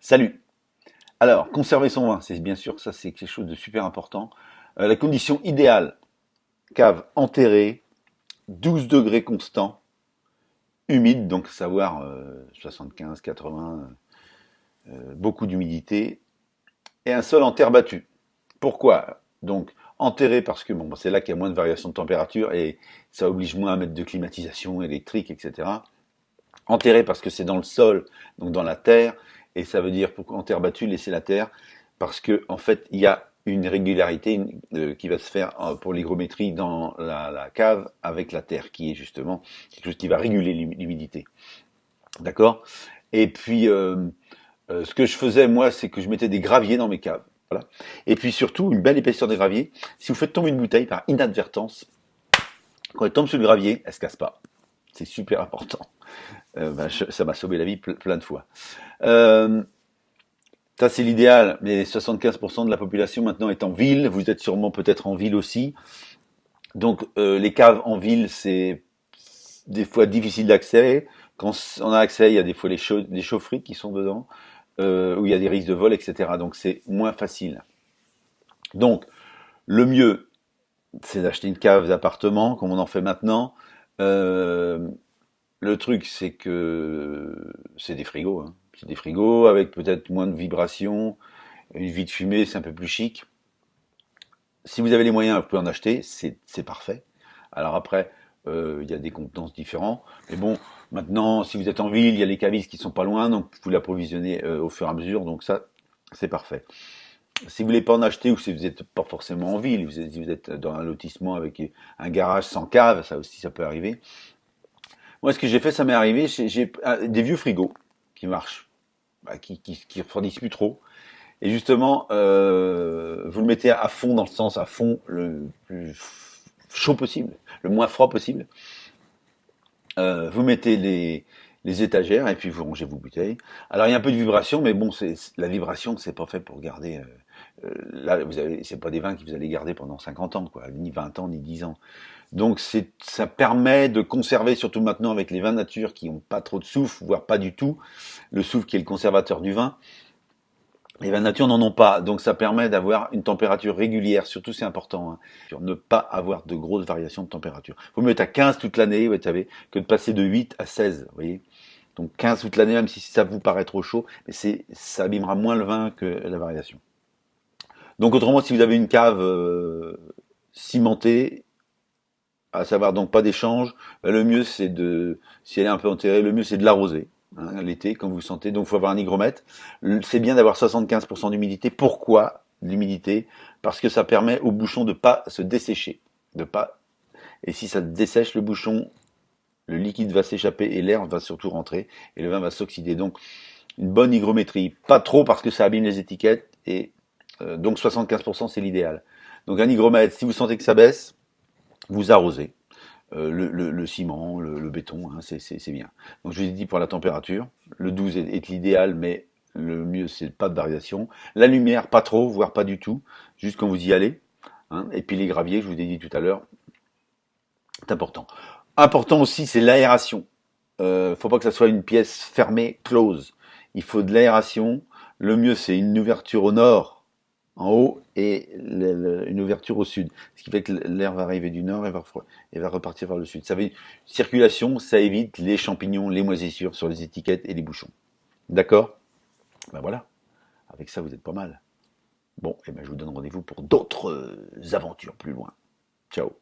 Salut. Alors, conserver son vin, c'est bien sûr, ça c'est quelque chose de super important. La condition idéale, cave enterrée, 12 degrés constants, humide, donc savoir 75, 80, beaucoup d'humidité, et un sol en terre battue. Pourquoi? Donc, enterré parce que bon, c'est là qu'il y a moins de variations de température et ça oblige moins à mettre de climatisation électrique, etc. Enterré parce que c'est dans le sol, donc dans la terre, et ça veut dire pourquoi en terre battue, laisser la terre, parce que en fait il y a une régularité qui va se faire pour l'hygrométrie dans la cave avec la terre, qui est justement quelque chose qui va réguler l'humidité. D'accord? Et puis ce que je faisais moi, c'est que je mettais des graviers dans mes caves. Voilà. Et puis surtout, une belle épaisseur de gravier. Si vous faites tomber une bouteille par inadvertance, quand elle tombe sur le gravier, elle se casse pas. C'est super important. Ça m'a sauvé la vie plein de fois. Euh, Ça, c'est l'idéal, mais 75% de la population maintenant est en ville. Vous êtes sûrement peut-être en ville aussi. Donc, les caves en ville, c'est des fois difficile d'accès. Quand on a accès, il y a des fois des chaufferies qui sont dedans, où il y a des risques de vol, etc. Donc, c'est moins facile. Donc, le mieux, c'est d'acheter une cave d'appartement, comme on en fait maintenant. Euh, Le truc, c'est que c'est des frigos. Hein. C'est des frigos avec peut-être moins de vibrations, une vie de fumée, c'est un peu plus chic. Si vous avez les moyens, vous pouvez en acheter, c'est parfait. Alors après, il y a des contenances différents. Mais bon, maintenant, si vous êtes en ville, il y a les cavistes qui sont pas loin, donc vous l'approvisionnez au fur et à mesure. Donc ça, c'est parfait. Si vous voulez pas en acheter ou si vous n'êtes pas forcément en ville, si vous êtes dans un lotissement avec un garage sans cave, ça aussi, ça peut arriver. Moi, ce que j'ai fait, ça m'est arrivé, j'ai des vieux frigos qui marchent, qui refroidissent plus trop. Et justement, vous le mettez à fond, dans le sens à fond, le plus chaud possible, le moins froid possible. Vous mettez les étagères et puis vous rangez vos bouteilles. Alors il y a un peu de vibration, mais bon, la vibration, c'est pas fait pour garder. Là, c'est pas des vins que vous allez garder pendant 50 ans, quoi, ni 20 ans, ni 10 ans. Donc ça permet de conserver, surtout maintenant avec les vins nature qui n'ont pas trop de soufre, voire pas du tout, le soufre qui est le conservateur du vin. Les vins nature n'en ont pas, donc ça permet d'avoir une température régulière, surtout c'est important, hein, pour ne pas avoir de grosses variations de température. Il faut mieux être à 15 toute l'année, vous savez, que de passer de 8 à 16, vous voyez. Donc 15 toute l'année, même si ça vous paraît trop chaud, mais ça abîmera moins le vin que la variation. Donc autrement, si vous avez une cave cimentée, à savoir donc pas d'échange, le mieux c'est si elle est un peu enterrée, le mieux c'est de l'arroser. Hein, l'été, quand vous sentez. Donc, il faut avoir un hygromètre. C'est bien d'avoir 75% d'humidité. Pourquoi l'humidité? Parce que ça permet au bouchon de pas se dessécher. Et si ça dessèche le bouchon, le liquide va s'échapper et l'air va surtout rentrer et le vin va s'oxyder. Donc, une bonne hygrométrie. Pas trop parce que ça abîme les étiquettes et donc 75% c'est l'idéal. Donc, un hygromètre, si vous sentez que ça baisse, vous arrosez. Le ciment, le béton, hein, c'est bien. Donc je vous ai dit pour la température, le 12 est l'idéal, mais le mieux c'est pas de variation. La lumière, pas trop, voire pas du tout, juste quand vous y allez. Hein. Et puis les graviers, je vous ai dit tout à l'heure, c'est important. Important aussi, c'est l'aération. Faut pas que ça soit une pièce fermée, close. Il faut de l'aération. Le mieux c'est une ouverture au nord en haut et une ouverture au sud. Ce qui fait que l'air va arriver du nord et va repartir vers le sud. Ça veut dire circulation, ça évite les champignons, les moisissures sur les étiquettes et les bouchons. D'accord? Ben voilà, avec ça vous êtes pas mal. Bon, et ben je vous donne rendez-vous pour d'autres aventures plus loin. Ciao.